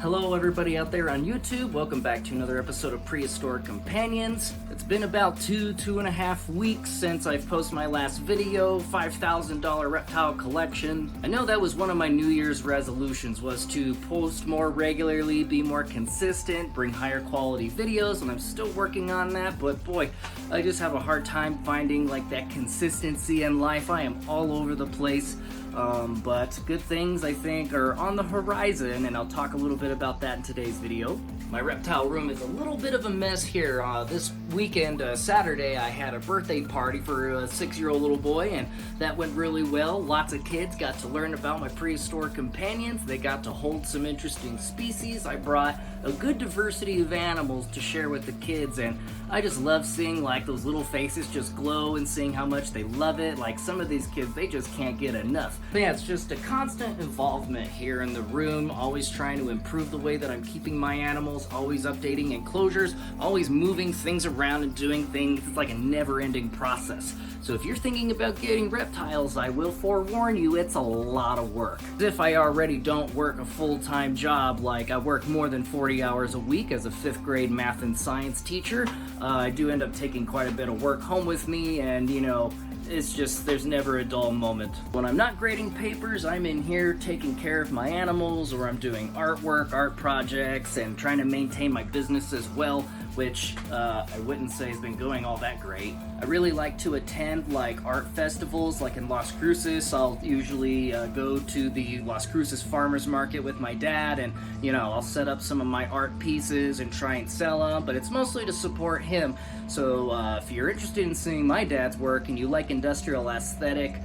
Hello everybody out there on YouTube, welcome back to another episode of Prehistoric Companions. It's been about two and a half weeks since I've posted my last video, $5,000 reptile collection. I know that was one of my New Year's resolutions, was to post more regularly, be more consistent, bring higher quality videos, and I'm still working on that, but boy, I just have a hard time finding like that consistency in life. I am all over the place. But good things, I think, are on the horizon, and I'll talk a little bit about that in today's video. My reptile room is a little bit of a mess here. This weekend, Saturday, I had a birthday party for a 6-year-old little boy, and that went really well. Lots of kids got to learn about my prehistoric companions. They got to hold some interesting species. I brought a good diversity of animals to share with the kids, and I just love seeing like those little faces just glow and seeing how much they love it. Like some of these kids, they just can't get enough. But yeah, it's just a constant involvement here in the room, always trying to improve the way that I'm keeping my animals, always updating enclosures, always moving things around and doing things. It's like a never-ending process. So if you're thinking about getting reptiles, I will forewarn you, it's a lot of work. If I already don't work a full-time job, like I work more than 40 hours a week as a 5th grade math and science teacher, I do end up taking quite a bit of work home with me, and you know, it's just, there's never a dull moment. When I'm not grading papers, I'm in here taking care of my animals, or I'm doing artwork, art projects, and trying to maintain my business as well, which I wouldn't say has been going all that great. I really like to attend like art festivals, like in Las Cruces. I'll usually go to the Las Cruces farmers market with my dad, and you know, I'll set up some of my art pieces and try and sell them, but it's mostly to support him. So if you're interested in seeing my dad's work and you like industrial aesthetic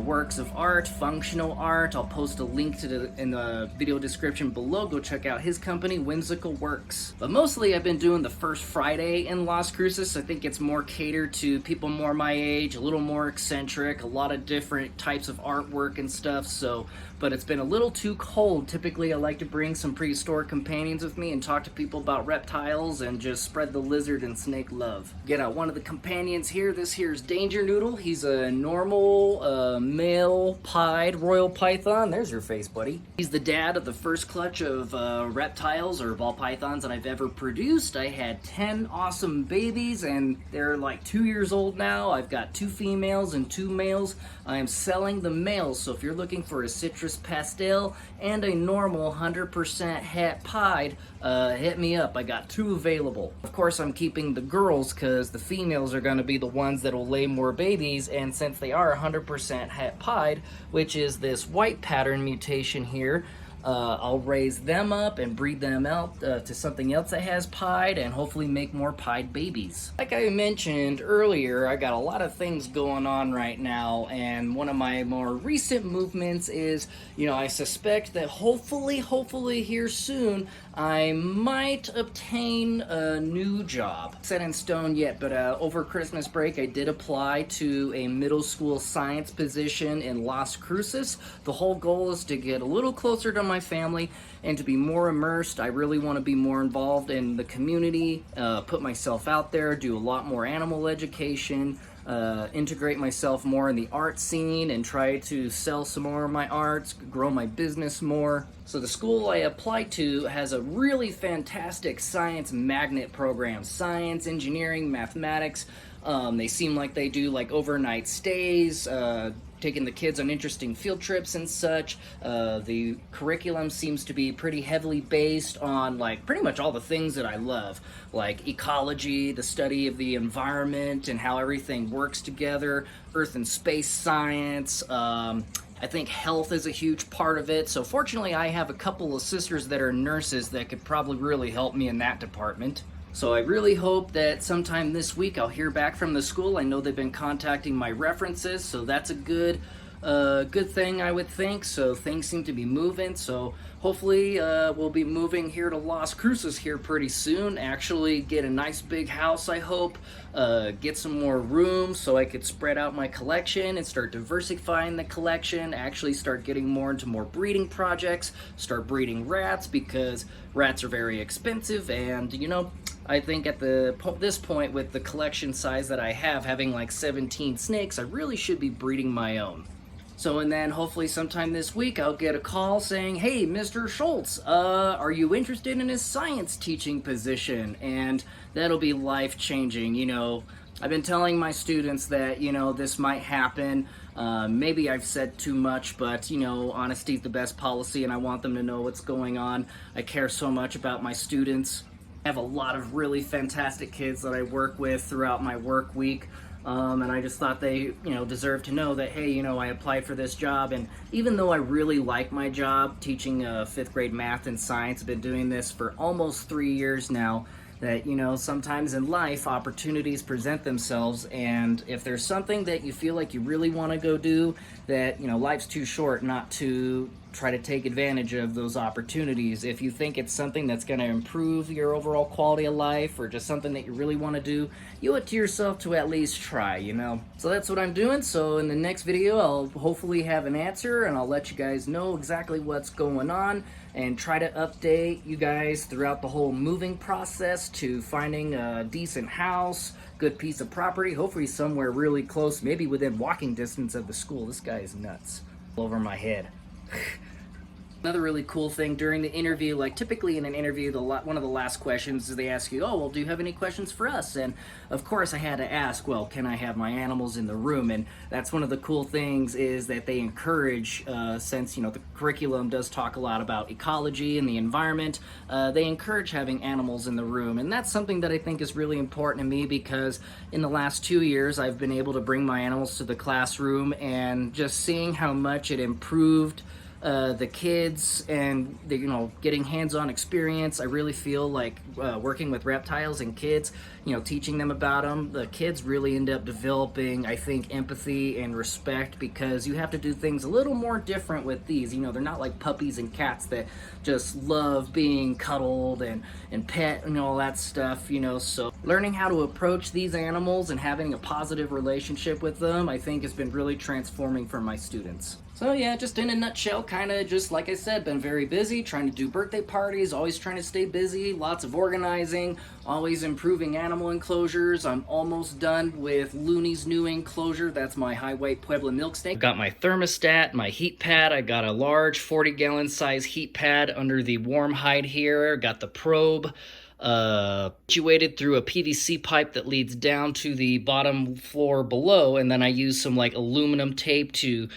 works of art, functional art, I'll post a link to in the video description below. Go check out his company, Whimsical-Werks. But mostly I've been doing the first Friday in Las Cruces. I think it's more catered to people more my age, a little more eccentric, a lot of different types of artwork and stuff, so, but it's been a little too cold. Typically I like to bring some prehistoric companions with me and talk to people about reptiles and just spread the lizard and snake love. Get out one of the companions here. This here's Danger Noodle. He's a normal male pied royal python. There's your face, buddy. He's the dad of the first clutch of reptiles or ball pythons that I've ever produced. I had 10 awesome babies, and they're like 2 years old now. I've got 2 females and 2 males. I am selling the males, so if you're looking for a citrus pastel and a normal 100% het pied, hit me up. I got 2 available. Of course, I'm keeping the girls because the females are going to be the ones that will lay more babies, and since they are 100% het pied, which is this white pattern mutation here, I'll raise them up and breed them out to something else that has pied, and hopefully make more pied babies. Like I mentioned earlier, I got a lot of things going on right now, and one of my more recent movements is, I suspect that hopefully here soon, I might obtain a new job. Set in stone yet, but over Christmas break, I did apply to a middle school science position in Las Cruces. The whole goal is to get a little closer to my family and to be more immersed. I really want to be more involved in the community, put myself out there, do a lot more animal education, integrate myself more in the art scene, and try to sell some more of my arts, grow my business more. So the school I applied to has a really fantastic science magnet program. Science, engineering, mathematics. They seem like they do like overnight stays, taking the kids on interesting field trips and such. The curriculum seems to be pretty heavily based on like pretty much all the things that I love, like ecology, the study of the environment and how everything works together, earth and space science. I think health is a huge part of it. So fortunately, I have a couple of sisters that are nurses that could probably really help me in that department. So I really hope that sometime this week I'll hear back from the school. I know they've been contacting my references, so that's a good thing, I would think. So things seem to be moving. So hopefully we'll be moving here to Las Cruces here pretty soon. Actually get a nice big house, I hope. Get some more room so I could spread out my collection and start diversifying the collection. Actually start getting more into more breeding projects. Start breeding rats, because rats are very expensive, and I think at this point, with the collection size that I have, having like 17 snakes, I really should be breeding my own. So, and then hopefully sometime this week, I'll get a call saying, hey, Mr. Schultz, are you interested in a science teaching position? And that'll be life-changing. I've been telling my students that, this might happen. Maybe I've said too much, but, honesty is the best policy, and I want them to know what's going on. I care so much about my students. I have a lot of really fantastic kids that I work with throughout my work week, and I just thought they, deserve to know that, hey, I applied for this job, and even though I really like my job teaching 5th grade math and science, I've been doing this for almost 3 years now, that, sometimes in life opportunities present themselves, and if there's something that you feel like you really want to go do, that, life's too short not to try to take advantage of those opportunities. If you think it's something that's going to improve your overall quality of life, or just something that you really want to do, you owe it to yourself to at least try, So that's what I'm doing. So in the next video, I'll hopefully have an answer, and I'll let you guys know exactly what's going on, and try to update you guys throughout the whole moving process to finding a decent house, good piece of property, hopefully somewhere really close, maybe within walking distance of the school. This guy is nuts. Over my head. Another really cool thing during the interview, like typically in an interview, one of the last questions is they ask you, oh, well, do you have any questions for us? And of course I had to ask, well, can I have my animals in the room? And that's one of the cool things, is that they encourage, since, the curriculum does talk a lot about ecology and the environment, they encourage having animals in the room. And that's something that I think is really important to me, because in the last 2 years, I've been able to bring my animals to the classroom, and just seeing how much it improved the kids, and getting hands-on experience. I really feel like working with reptiles and kids, teaching them about them, the kids really end up developing, I think, empathy and respect, because you have to do things a little more different with these. They're not like puppies and cats that just love being cuddled and pet and all that stuff, So learning how to approach these animals and having a positive relationship with them, I think, has been really transforming for my students. So yeah, just in a nutshell, kind of just like I said, been very busy, trying to do birthday parties, always trying to stay busy, lots of organizing, always improving animal enclosures. I'm almost done with Looney's new enclosure. That's my high-weight Puebla milk snake. I've got my thermostat, my heat pad. I got a large 40-gallon size heat pad under the warm hide here. Got the probe situated through a PVC pipe that leads down to the bottom floor below, and then I use some like aluminum tape to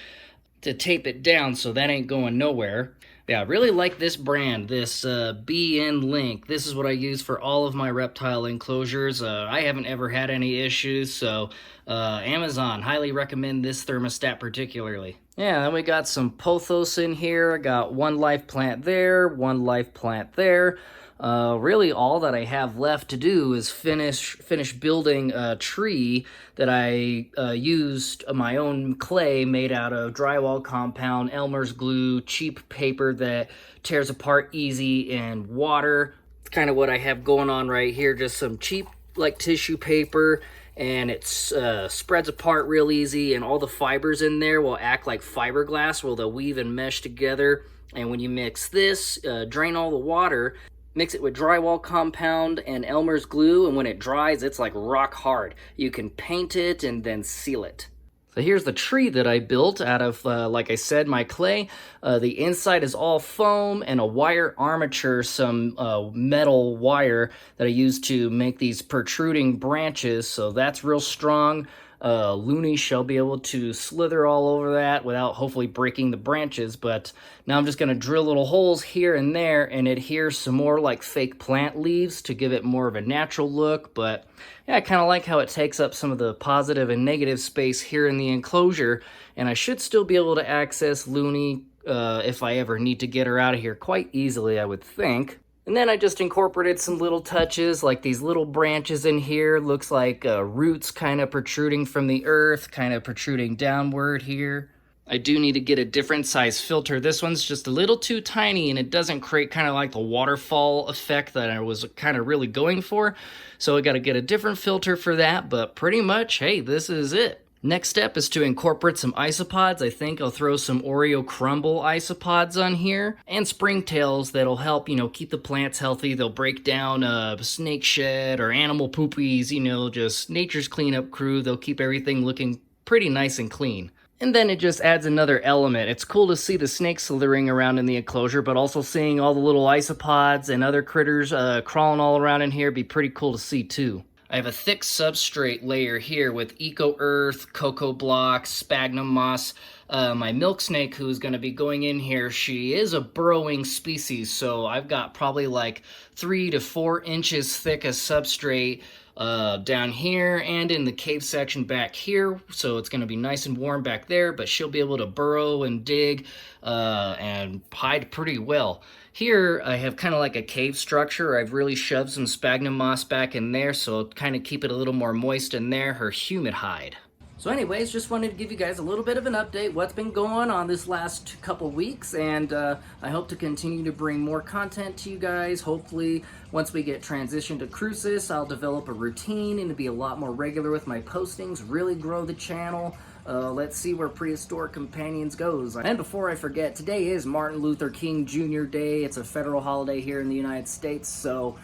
tape it down so that ain't going nowhere. Yeah, I really like this brand, this BN Link. This is what I use for all of my reptile enclosures. I haven't ever had any issues, so Amazon, highly recommend this thermostat particularly. Yeah, then we got some pothos in here. I got one life plant there, one life plant there. Really all that I have left to do is finish building a tree that I used my own clay made out of drywall compound, Elmer's glue, cheap paper that tears apart easy, and water. It's kind of what I have going on right here, just some cheap like tissue paper, and it spreads apart real easy, and all the fibers in there will act like fiberglass where they'll weave and mesh together. And when you mix this, drain all the water, mix it with drywall compound and Elmer's glue, and when it dries, it's like rock hard. You can paint it and then seal it. So here's the tree that I built out of, like I said, my clay. The inside is all foam and a wire armature, some metal wire that I used to make these protruding branches, so that's real strong. Looney shall be able to slither all over that without hopefully breaking the branches, but now I'm just going to drill little holes here and there and adhere some more like fake plant leaves to give it more of a natural look. But yeah, I kind of like how it takes up some of the positive and negative space here in the enclosure, and I should still be able to access Looney if I ever need to get her out of here quite easily, I would think. And then I just incorporated some little touches, like these little branches in here. Looks like roots kind of protruding from the earth, kind of protruding downward here. I do need to get a different size filter. This one's just a little too tiny, and it doesn't create kind of like the waterfall effect that I was kind of really going for. So I got to get a different filter for that, but pretty much, hey, this is it. Next step is to incorporate some isopods. I think I'll throw some Oreo crumble isopods on here, and springtails that'll help, keep the plants healthy. They'll break down snake shed or animal poopies, just nature's cleanup crew. They'll keep everything looking pretty nice and clean. And then it just adds another element. It's cool to see the snakes slithering around in the enclosure, but also seeing all the little isopods and other critters crawling all around in here be pretty cool to see too. I have a thick substrate layer here with Eco Earth, cocoa blocks, sphagnum moss. My milk snake who's going to be going in here, she is a burrowing species, so I've got probably like 3 to 4 inches thick of substrate down here and in the cave section back here, so it's going to be nice and warm back there, but she'll be able to burrow and dig and hide pretty well. Here I have kind of like a cave structure. I've really shoved some sphagnum moss back in there, so kind of keep it a little more moist in there, her humid hide. So anyways, just wanted to give you guys a little bit of an update, what's been going on this last couple weeks, and I hope to continue to bring more content to you guys. Hopefully, once we get transitioned to Crucis, I'll develop a routine and be a lot more regular with my postings, really grow the channel. Let's see where Prehistoric Companions goes. And before I forget, today is Martin Luther King Jr. Day. It's a federal holiday here in the United States, so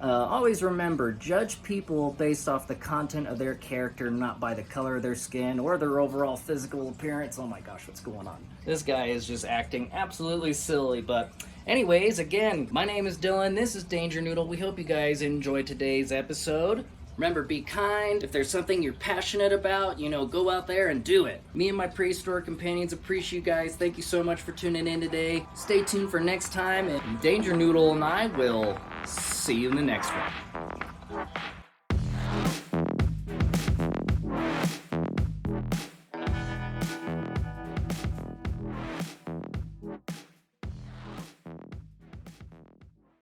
always remember, judge people based off the content of their character, not by the color of their skin or their overall physical appearance. Oh my gosh, what's going on? This guy is just acting absolutely silly, but anyways, again, my name is Dylan, this is Danger Noodle. We hope you guys enjoyed today's episode. Remember, be kind. If there's something you're passionate about, go out there and do it. Me and my Prehistoric Companions appreciate you guys. Thank you so much for tuning in today. Stay tuned for next time, and Danger Noodle and I will see you in the next one.